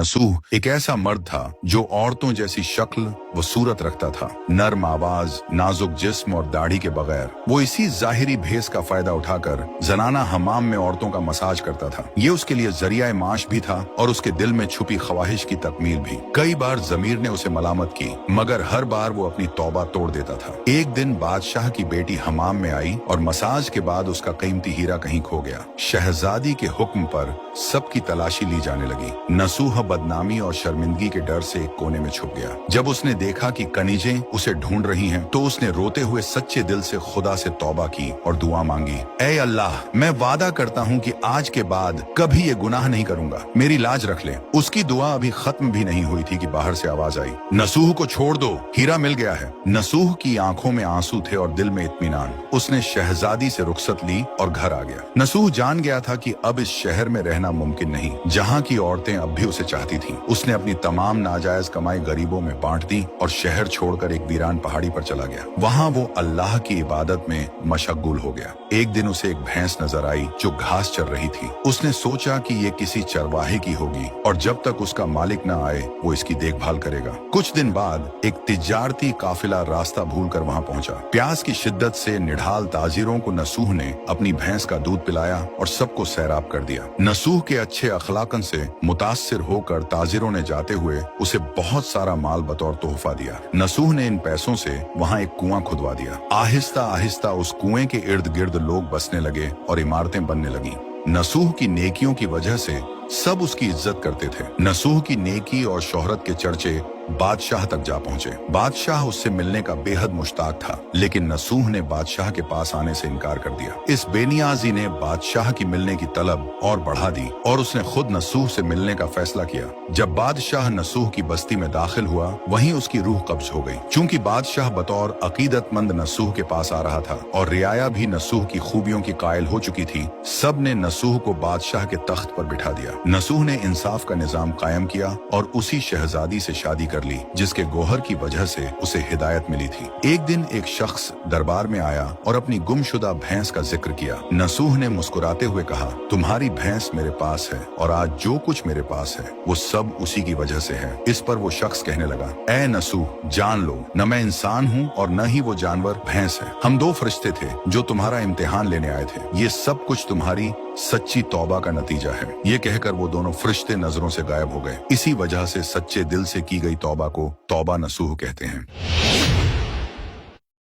नसूह एक ऐसा मर्द था जो औरतों जैसी शक्ल व सूरत रखता था, नर्म आवाज, नाजुक जिस्म और दाढ़ी के बगैर। वो इसी जाहिरी भेस का फायदा उठाकर जनाना हमाम में औरतों का मसाज करता था। ये उसके लिए जरिया माश भी था और उसके दिल में छुपी ख्वाहिश की तकमील भी। कई बार जमीर ने उसे मलामत की, मगर हर बार वो अपनी तौबा तोड़ देता था। एक दिन बादशाह की बेटी हमाम में आई और मसाज के बाद उसका कीमती हीरा कहीं खो गया। शहजादी के हुक्म पर सबकी तलाशी ली जाने लगी। नसूह बदनामी और शर्मिंदगी के डर से एक कोने में छुप गया। जब उसने देखा कि कनीजें उसे ढूंढ रही हैं, तो उसने रोते हुए सच्चे दिल से खुदा से तौबा की और दुआ मांगी, ऐ अल्लाह, मैं वादा करता हूँ कि आज के बाद कभी ये गुनाह नहीं करूंगा, मेरी लाज रख ले। उसकी दुआ अभी खत्म भी नहीं हुई थी कि बाहर से आवाज आई, नसूह को छोड़ दो, हीरा मिल गया है। नसूह की आंखों में आंसू थे और दिल में इत्मीनान। उसने शहजादी से रुखसत ली और घर आ गया। नसूह जान गया था कि अब इस शहर में रहना मुमकिन नहीं, जहाँ की औरतें अब भी उसे चाहती थीं। उसने अपनी तमाम नाजायज कमाई गरीबों में बांट दी और शहर छोड़कर एक वीरान पहाड़ी पर चला गया। वहाँ वो अल्लाह की इबादत में मशगूल हो गया। एक दिन उसे एक भैंस नजर आई जो घास चर रही थी। उसने सोचा कि ये किसी चरवाहे की होगी और जब तक उसका मालिक न आए वो इसकी देखभाल करेगा। कुछ दिन बाद एक तिजारती काफिला रास्ता भूलकर वहाँ पहुंचा। प्यास की शिद्दत से निढाल ताजिरों को नसूह ने अपनी भैंस का दूध पिलाया और सबको सैराब कर दिया। नसूह के अच्छे अखलाकन से मुतासिर होकर ताजिरों ने जाते हुए उसे बहुत सारा माल बतौर तोहफा दिया। नसूह ने इन पैसों से वहाँ एक कुआं खुदवा दिया। आहिस्ता आहिस्ता उस कुएं के इर्द गिर्द लोग बसने लगे और इमारतें बनने लगी। नसूह की नेकियों की वजह से सब उसकी इज्जत करते थे। नसूह की नेकी और शोहरत के चर्चे बादशाह तक जा पहुंचे। बादशाह उससे मिलने का बेहद मुश्ताक था, लेकिन नसूह ने बादशाह के पास आने से इनकार कर दिया। इस बेनियाजी ने बादशाह की मिलने की तलब और बढ़ा दी और उसने खुद नसूह से मिलने का फैसला किया। जब बादशाह नसूह की बस्ती में दाखिल हुआ, वहीं उसकी रूह कब्ज हो गई। चूंकि बादशाह बतौर अकीदतमंद नसूह के पास आ रहा था और रियाया भी नसूह की खूबियों की कायल हो चुकी थी, सब ने नसूह को बादशाह के तख्त पर बिठा दिया। नसूह ने इंसाफ का निजाम कायम किया और उसी शहजादी से शादी कर ली जिसके गोहर की वजह से उसे हिदायत मिली थी। एक दिन एक शख्स दरबार में आया और अपनी गुमशुदा भैंस का जिक्र किया। नसूह ने मुस्कुराते हुए कहा, तुम्हारी भैंस मेरे पास है और आज जो कुछ मेरे पास है वो सब उसी की वजह से है। इस पर वो शख्स कहने लगा, ऐ नसूह, जान लो, न मैं इंसान हूँ और न ही वो जानवर भैंस है। हम दो फरिश्ते थे जो तुम्हारा इम्तिहान लेने आए थे। ये सब कुछ तुम्हारी सच्ची तौबा का नतीजा है। ये कहकर वो दोनों फरिश्ते नजरों से गायब हो गए। इसी वजह से सच्चे दिल से की गई तौबा को तौबा नसूह कहते हैं।